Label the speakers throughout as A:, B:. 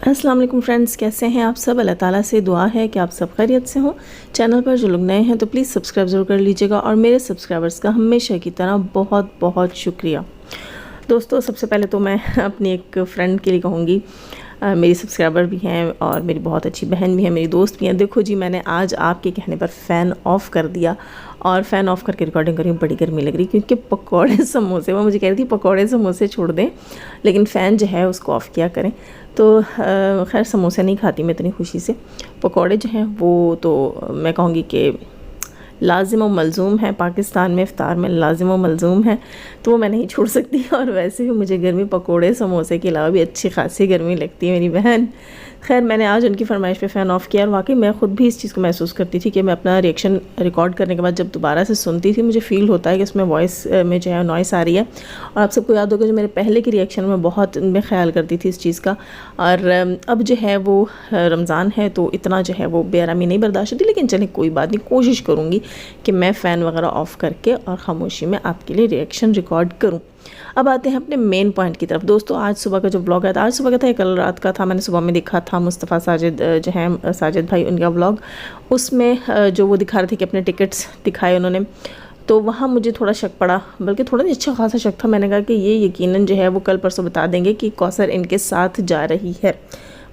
A: अस्सलाम वालेकुम फ्रेंड्स, कैसे हैं आप सब। अल्लाह ताला से दुआ है कि आप सब खैरियत से हों। चैनल पर जो लोग नए हैं तो प्लीज़ सब्सक्राइब ज़रूर कर लीजिएगा और मेरे सब्सक्राइबर्स का हमेशा की तरह बहुत बहुत शुक्रिया। दोस्तों, सबसे पहले तो मैं अपनी एक फ़्रेंड के लिए कहूँगी, मेरी सब्सक्राइबर भी हैं और मेरी बहुत अच्छी बहन भी है, मेरी दोस्त भी हैं। देखो जी, मैंने आज आपके कहने पर फ़ैन ऑफ़ कर दिया और फ़ैन ऑफ़ करके रिकॉर्डिंग करी। बड़ी गर्मी लग रही क्योंकि पकौड़े समोसे, वो मुझे कह रही थी पकौड़े समोसे छोड़ दें लेकिन फ़ैन जो है उसको ऑफ़ किया करें। तो खैर समोसे नहीं खाती मैं इतनी खुशी से, पकौड़े जो हैं वो तो मैं कहूँगी कि लाजिम व मलज़ूम है। पाकिस्तान में इफ्तार में लाजिम व मलज़ूम है, तो वो मैं नहीं छोड़ सकती। और वैसे भी मुझे गर्मी पकोड़े समोसे के अलावा भी अच्छी खासी गर्मी लगती है मेरी बहन। खैर, मैंने आज उनकी फरमाइश पे फ़ैन ऑफ़ किया और वाकई मैं ख़ुद भी इस चीज़ को महसूस करती थी कि मैं अपना रिएक्शन रिकॉर्ड करने के बाद जब दोबारा से सुनती थी मुझे फ़ील होता है कि इसमें वॉइस में जो है नॉइस आ रही है। और आप सबको याद होगा जो मेरे पहले के रिएक्शन में बहुत मैं ख्याल करती थी इस चीज़ का। और अब जो है वो रमज़ान है तो इतना जो है वो बेआरामी नहीं बर्दाश्त होती, लेकिन चलें कोई बात नहीं, कोशिश करूँगी कि मैं फ़ैन वगैरह ऑफ़ करके और ख़ामोशी में आपके लिए रिएक्शन रिकॉर्ड करूँ। अब आते हैं अपने मेन पॉइंट की तरफ। दोस्तों, आज सुबह का जो ब्लॉग है, आज सुबह का था या कल रात का था, मैंने सुबह में देखा था मुस्तफ़ा साजिद जो हैं साजिद भाई, उनका ब्लॉग। उसमें जो वो दिखा रहे थे कि अपने टिकट्स दिखाए उन्होंने, तो वहाँ मुझे थोड़ा शक पड़ा, बल्कि थोड़ा नहीं अच्छा खासा शक था। मैंने कहा कि ये यकीनन जो है वो कल परसों बता देंगे कि कौसर इनके साथ जा रही है।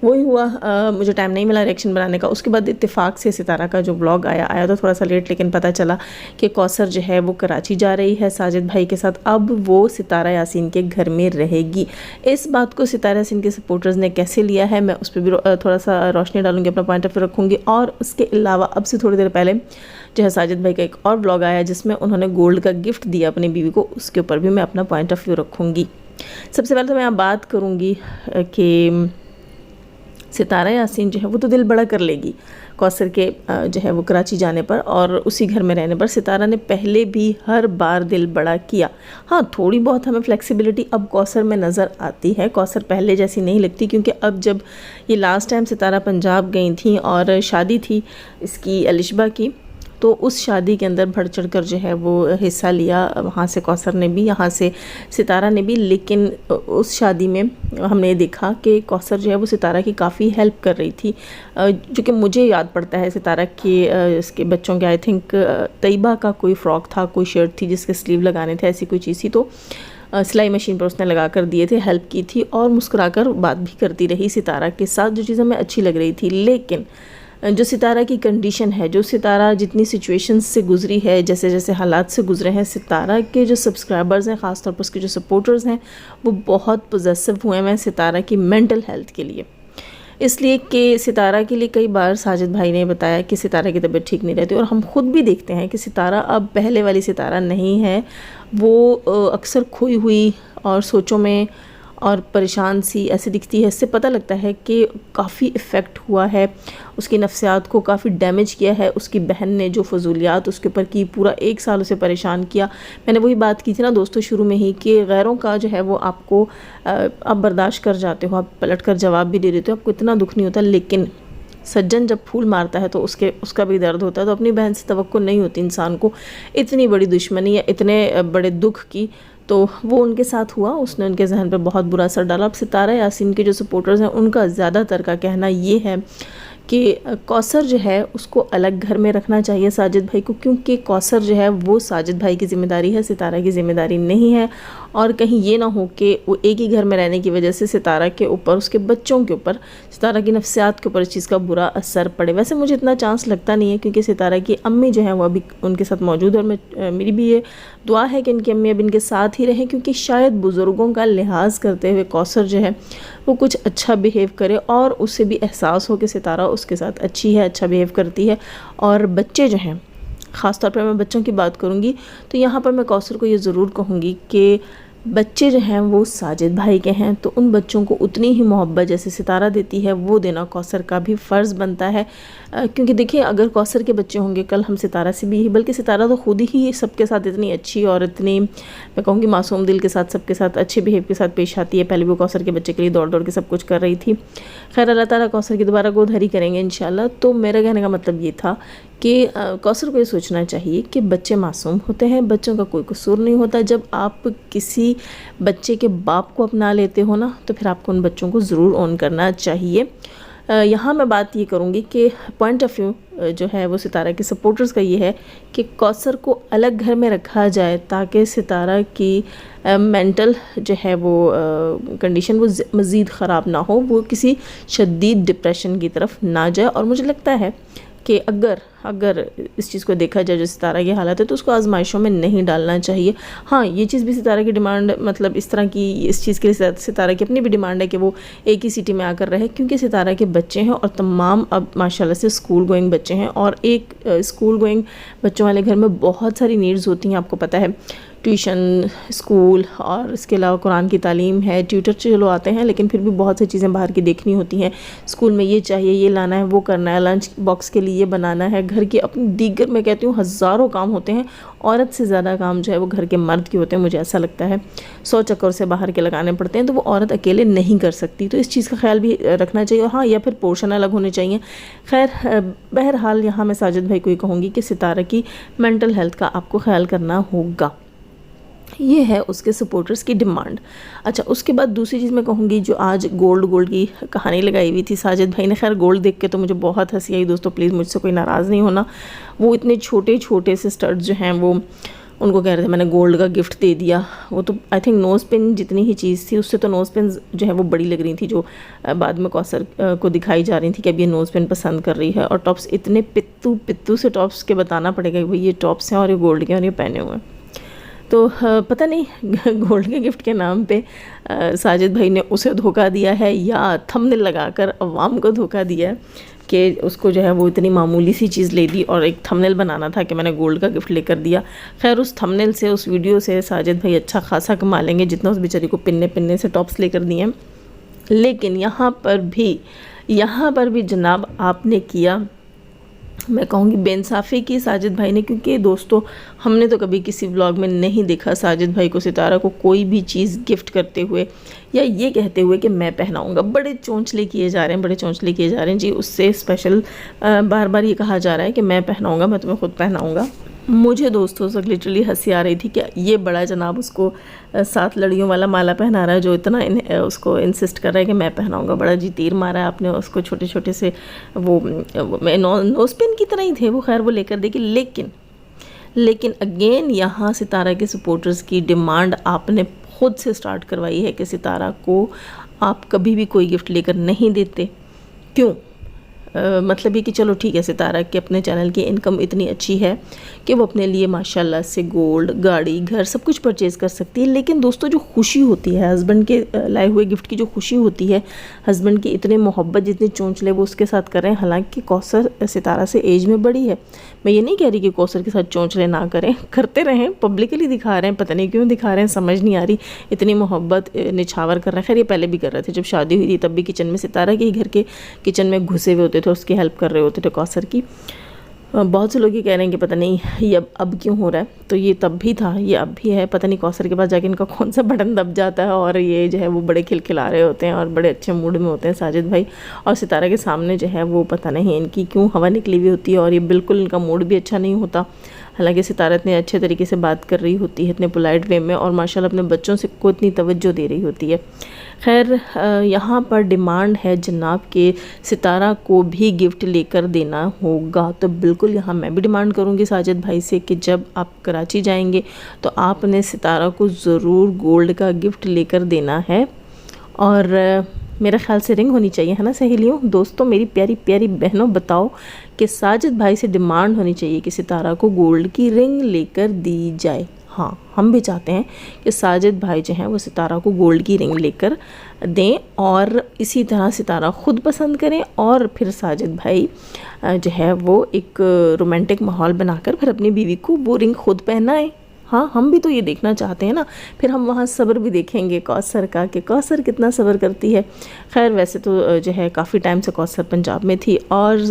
A: वही हुआ, मुझे टाइम नहीं मिला रिएक्शन बनाने का। उसके बाद इत्तेफाक से सितारा का जो ब्लॉग आया तो थोड़ा सा लेट, लेकिन पता चला कि कौसर जो है वो कराची जा रही है साजिद भाई के साथ। अब वो सितारा यासीन के घर में रहेगी। इस बात को सितारा यासीन के सपोर्टर्स ने कैसे लिया है, मैं उस पर भी थोड़ा सा रोशनी डालूंगी, अपना पॉइंट ऑफ व्यू रखूँगी। और उसके अलावा अब से थोड़ी देर पहले जो है साजिद भाई का एक और ब्लॉग आया जिसमें उन्होंने गोल्ड का गिफ्ट दिया अपनी बीवी को, उसके ऊपर भी मैं अपना पॉइंट ऑफ व्यू रखूँगी। सबसे पहले तो मैं बात करूँगी कि सितारा यासीन जो है वो तो दिल बड़ा कर लेगी कौसर के जो है वो कराची जाने पर और उसी घर में रहने पर। सितारा ने पहले भी हर बार दिल बड़ा किया। हाँ, थोड़ी बहुत हमें फ्लेक्सिबिलिटी अब कौसर में नज़र आती है। कौसर पहले जैसी नहीं लगती, क्योंकि अब जब ये लास्ट टाइम सितारा पंजाब गई थी और शादी थी इसकी अलिशबा की, तो उस शादी के अंदर बढ़ चढ़ कर जो है वो हिस्सा लिया। वहाँ से कौसर ने भी, यहाँ से सितारा ने भी। लेकिन उस शादी में हमने देखा कि कौसर जो है वो सितारा की काफ़ी हेल्प कर रही थी, जो कि मुझे याद पड़ता है सितारा के इसके बच्चों के, आई थिंक तैयबा का कोई फ़्रॉक था, कोई शर्ट थी जिसके स्लीव लगाने थे, ऐसी कोई चीज़ थी, तो सिलाई मशीन पर उसने लगा कर दिए थे, हेल्प की थी और मुस्कुराकर बात भी करती रही सितारा के साथ, जो चीज़ हमें अच्छी लग रही थी। लेकिन जो सितारा की कंडीशन है, जो सितारा जितनी सिचुएशंस से गुज़री है, जैसे जैसे हालात से गुज़रे हैं, सितारा के जो सब्सक्राइबर्स हैं, ख़ास तौर पर उसके जो सपोर्टर्स हैं, वो बहुत पॉजेसिव हुए हैं सितारा की मेंटल हेल्थ के लिए। इसलिए कि सितारा के लिए कई बार साजिद भाई ने बताया कि सितारा की तबीयत ठीक नहीं रहती और हम खुद भी देखते हैं कि सितारा अब पहले वाली सितारा नहीं है। वो अक्सर खोई हुई और सोचों में और परेशान सी ऐसे दिखती है। इससे पता लगता है कि काफ़ी इफ़ेक्ट हुआ है, उसकी नफ्सियात को काफ़ी डैमेज किया है उसकी बहन ने, जो फजूलियात उसके ऊपर की, पूरा 1 साल उसे परेशान किया। मैंने वही बात की थी ना दोस्तों शुरू में ही कि गैरों का जो है वो आपको आप बर्दाश्त कर जाते हो, आप पलट कर जवाब भी दे देते हो, आपको इतना दुख नहीं होता। लेकिन सज्जन जब फूल मारता है तो उसका भी दर्द होता है। तो अपनी बहन से तवक्को नहीं होती इंसान को इतनी बड़ी दुश्मनी या इतने बड़े दुख की, तो वो उनके साथ हुआ, उसने उनके जहन पर बहुत बुरा असर डाला। अब सितारा यासीन के जो सपोर्टर्स हैं उनका ज़्यादातर का कहना ये है कि कौसर जो है उसको अलग घर में रखना चाहिए साजिद भाई को, क्योंकि कौसर जो है वो साजिद भाई की ज़िम्मेदारी है, सितारा की ज़िम्मेदारी नहीं है। और कहीं ये ना हो कि वो एक ही घर में रहने की वजह से सितारा के ऊपर, उसके बच्चों के ऊपर, सितारा की नफ्सियात के ऊपर इस चीज़ का बुरा असर पड़े। वैसे मुझे इतना चांस लगता नहीं है, क्योंकि सितारा की अम्मी जो है वो अभी उनके साथ मौजूद है और मेरी भी ये दुआ है कि इनकी अम्मी अब इनके साथ ही रहें, क्योंकि शायद बुज़ुर्गों का लिहाज करते हुए कौसर जो है वो कुछ अच्छा बिहेव करे और उसे भी एहसास हो कि सितारा उसके साथ अच्छी है, अच्छा बिहेव करती है। और बच्चे जो हैं, ख़ास तौर पर मैं बच्चों की बात करूँगी, तो यहाँ पर मैं कौसर को ये ज़रूर कहूँगी कि बच्चे जो हैं वो साजिद भाई के हैं, तो उन बच्चों को उतनी ही मोहब्बत जैसे सितारा देती है वो देना कौसर का भी फ़र्ज़ बनता है। क्योंकि देखिए, अगर कौसर के बच्चे होंगे, कल हम सितारा से भी ही, बल्कि सितारा तो खुद ही सबके साथ इतनी अच्छी और इतनी, मैं कहूँगी मासूम दिल के साथ, सबके साथ अच्छे बिहेव के साथ पेश आती है। पहले भी कौसर के बच्चे के लिए दौड़ दौड़ के सब कुछ कर रही थी। खैर, अल्लाह ताला कौसर की दोबारा गोद हरी करेंगे इंशाल्लाह। तो मेरा कहने का मतलब ये था कि कौसर को ये सोचना चाहिए कि बच्चे मासूम होते हैं, बच्चों का कोई कसूर नहीं होता। जब आप किसी बच्चे के बाप को अपना लेते हो ना, तो फिर आपको उन बच्चों को ज़रूर ऑन करना चाहिए। यहाँ मैं बात ये करूँगी कि पॉइंट ऑफ व्यू जो है वो सितारा के सपोर्टर्स का ये है कि कौसर को अलग घर में रखा जाए ताकि सितारा की मेंटल जो है वो कंडीशन वो मज़ीद ख़राब ना हो, वो किसी शदीद डिप्रेशन की तरफ ना जाए। और मुझे लगता है कि अगर इस चीज़ को देखा जाए जो सितारा की हालत है, तो उसको आजमाइशों में नहीं डालना चाहिए। हाँ, ये चीज़ भी सितारा की डिमांड, मतलब इस तरह की इस चीज़ के लिए सितारा की अपनी भी डिमांड है कि वो एक ही सिटी में आकर रहे, क्योंकि सितारा के बच्चे हैं और तमाम अब माशाल्लाह से स्कूल गोइंग बच्चे हैं। और एक स्कूल गोइंग बच्चों वाले घर में बहुत सारी नीड्स होती हैं, आपको पता है, ट्यूशन, स्कूल और इसके अलावा कुरान की तालीम है, ट्यूटर चलो आते हैं, लेकिन फिर भी बहुत सी चीज़ें बाहर की देखनी होती हैं। स्कूल में ये चाहिए, ये लाना है, वो करना है, लंच बॉक्स के लिए ये बनाना है, घर की अपनी दीगर मैं कहती हूँ हज़ारों काम होते हैं। औरत से ज़्यादा काम जो है वो घर के मर्द के होते हैं, मुझे ऐसा लगता है। 100 चक्कर से बाहर के लगाने पड़ते हैं, तो वो औरत अकेले नहीं कर सकती। तो इस चीज़ का ख्याल भी रखना चाहिए। हाँ, या फिर पोर्शन अलग होने चाहिए। खैर, बहरहाल यहाँ मैं साजिद भाई को ही कहूँगी कि सितारा की मेंटल हेल्थ का आपको ख्याल करना होगा। ये है उसके सपोर्टर्स की डिमांड। अच्छा, उसके बाद दूसरी चीज़ मैं कहूँगी, जो आज गोल्ड की कहानी लगाई हुई थी साजिद भाई ने। खैर, गोल्ड देख के तो मुझे बहुत हंसी आई दोस्तों, प्लीज़ मुझसे कोई नाराज़ नहीं होना। वो इतने छोटे छोटे से स्टड्स जो हैं वो उनको कह रहे थे मैंने गोल्ड का गिफ्ट दे दिया। वो तो आई थिंक नोज़ पिन जितनी ही चीज़ थी, उससे तो नोज़ पिन जो है वो बड़ी लग रही थी, जो बाद में कौसर को दिखाई जा रही थी कि अब ये नोज़ पिन पसंद कर रही है। और टॉप्स इतने पित्तू से टॉप्स के बताना पड़ेगा कि भाई ये टॉप्स हैं और ये गोल्ड के और ये पहने हुए हैं। तो पता नहीं गोल्ड के गिफ्ट के नाम पे साजिद भाई ने उसे धोखा दिया है या थंबनेल लगाकर अवाम को धोखा दिया है कि उसको जो है वो इतनी मामूली सी चीज़ ले दी और एक थंबनेल बनाना था कि मैंने गोल्ड का गिफ्ट लेकर दिया। खैर, उस थंबनेल से, उस वीडियो से साजिद भाई अच्छा खासा कमा लेंगे, जितना उस बेचारी को पिन्ने से टॉप्स लेकर दिए हैं। लेकिन यहाँ पर भी जनाब आपने किया, मैं कहूँगी बेइंसाफ़ी की साजिद भाई ने। क्योंकि दोस्तों, हमने तो कभी किसी व्लॉग में नहीं देखा साजिद भाई को, सितारा को कोई भी चीज़ गिफ्ट करते हुए या ये कहते हुए कि मैं पहनाऊँगा। बड़े चौंचले किए जा रहे हैं जी। उससे स्पेशल बार बार ये कहा जा रहा है कि मैं पहनाऊँगा, मैं तुम्हें खुद पहनाऊँगा। मुझे दोस्तों से लिटरली हंसी आ रही थी कि ये बड़ा जनाब उसको 7 लड़ियों वाला माला पहना रहा है, जो इतना उसको इंसिस्ट कर रहा है कि मैं पहनाऊँगा। बड़ा जी तीर मारा है आपने उसको। छोटे छोटे से वो नोज़ पिन की तरह ही थे वो, खैर वो लेकर देगी। लेकिन अगेन यहाँ सितारा के सपोर्टर्स की डिमांड आपने खुद से स्टार्ट करवाई है कि सितारा को आप कभी भी कोई गिफ्ट लेकर नहीं देते। क्यों? मतलब ये कि चलो ठीक है, सितारा के अपने चैनल की इनकम इतनी अच्छी है कि वो अपने लिए माशाल्लाह से गोल्ड, गाड़ी, घर सब कुछ परचेज़ कर सकती है। लेकिन दोस्तों, जो खुशी होती है हस्बैंड के लाए हुए गिफ्ट की, जो खुशी होती है, हस्बैंड की इतने मोहब्बत, जितने चोंचले वो उसके साथ कर रहे हैं। हालांकि कौसर सितारा से एज में बड़ी है, मैं ये नहीं कह रही कि कौसर के साथ चोंचले ना करें, करते रहें, पब्लिकली दिखा रहे हैं, पता नहीं क्यों दिखा रहे हैं, समझ नहीं आ रही। इतनी मोहब्बत निछावर कर रहे हैं। खैर, ये पहले भी कर रहे थे, जब शादी हुई थी तब भी किचन में सितारा के ही घर के किचन में घुसे हुए होते थे, उसकी हेल्प कर रहे होते थे कौसर की। बहुत से लोग ये कह रहे हैं कि पता नहीं ये अब क्यों हो रहा है। तो ये तब भी था, ये अब भी है। पता नहीं कौसर के पास जाके इनका कौन सा बटन दब जाता है और ये जो है वो बड़े खिलखिला रहे होते हैं और बड़े अच्छे मूड में होते हैं साजिद भाई। और सितारा के सामने जो है वो पता नहीं इनकी क्यों हवा निकली हुई होती है और ये बिल्कुल इनका मूड भी अच्छा नहीं होता। हालांकि सितारा इतने अच्छे तरीके से बात कर रही होती है, इतने पोलाइट वे में, और माशाल्लाह अपने बच्चों से को इतनी तवज्जो दे रही होती है। खैर, यहाँ पर डिमांड है जनाब के सितारा को भी गिफ्ट लेकर देना होगा। तो बिल्कुल यहाँ मैं भी डिमांड करूँगी साजिद भाई से कि जब आप कराची जाएंगे तो आपने सितारा को ज़रूर गोल्ड का गिफ्ट लेकर देना है। और मेरे ख्याल से रिंग होनी चाहिए, है ना सहेलियों, दोस्तों, मेरी प्यारी प्यारी बहनों, बताओ कि साजिद भाई से डिमांड होनी चाहिए कि सितारा को गोल्ड की रिंग लेकर दी जाए। हाँ, हम भी चाहते हैं कि साजिद भाई जो हैं वो सितारा को गोल्ड की रिंग लेकर दें और इसी तरह सितारा खुद पसंद करें और फिर साजिद भाई जो है वो एक रोमांटिक माहौल बनाकर फिर अपनी बीवी को वो रिंग खुद पहनाएं। हाँ, हम भी तो ये देखना चाहते हैं ना। फिर हम वहाँ सब्र भी देखेंगे कौसर का कि कौसर कितना सब्र करती है। खैर, वैसे तो जो है काफ़ी टाइम से कौसर पंजाब में थी और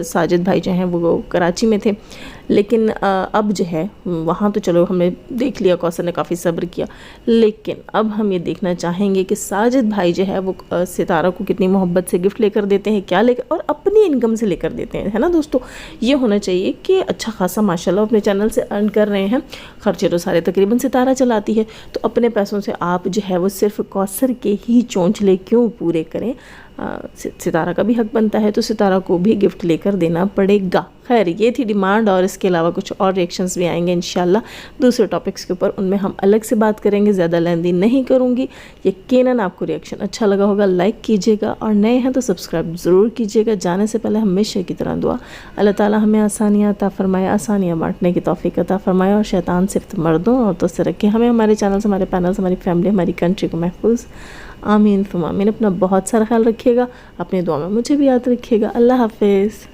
A: साजिद भाई जो हैं वो कराची में थे, लेकिन अब जो है वहाँ तो चलो हमने देख लिया, कौसर ने काफ़ी सब्र किया, लेकिन अब हम ये देखना चाहेंगे कि साजिद भाई जो है वो सितारा को कितनी मोहब्बत से गिफ्ट लेकर देते हैं, क्या लेकर, और अपनी इनकम से लेकर देते हैं, है ना दोस्तों। ये होना चाहिए कि अच्छा खासा माशाल्लाह अपने चैनल से अर्न कर रहे हैं, खर्चे तो सारे तकरीबन सितारा चलाती है, तो अपने पैसों से आप जो है वो सिर्फ कौसर के ही चोंचले क्यों पूरे करें। सितारा का भी हक बनता है, तो सितारा को भी गिफ्ट लेकर देना पड़ेगा। खैर ये थी डिमांड, और इसके अलावा कुछ और रिएक्शंस भी आएंगे इंशाल्लाह दूसरे टॉपिक्स के ऊपर, उनमें हम अलग से बात करेंगे, ज़्यादा लेंदी नहीं करूँगी। यकीनन आपको रिएक्शन अच्छा लगा होगा, लाइक कीजिएगा, और नए हैं तो सब्सक्राइब ज़रूर कीजिएगा। जाने से पहले हमेशा की तरह दुआ, अल्लाह ताला हमें आसानियाँ अता फरमाए, आसानियाँ बांटने की तौफीक अता फरमाए, और शैतान सिर्फ मर्दों औरतों से रखे, हमें हमारे चैनल से, हमारे पैनल से, हमारी फैमिली, हमारी कंट्री को महफूज। आमीन तुम आमीन। अपना बहुत सारा ख्याल रखिएगा, अपनी दुआ में मुझे भी याद रखिएगा। अल्लाह हाफिज़।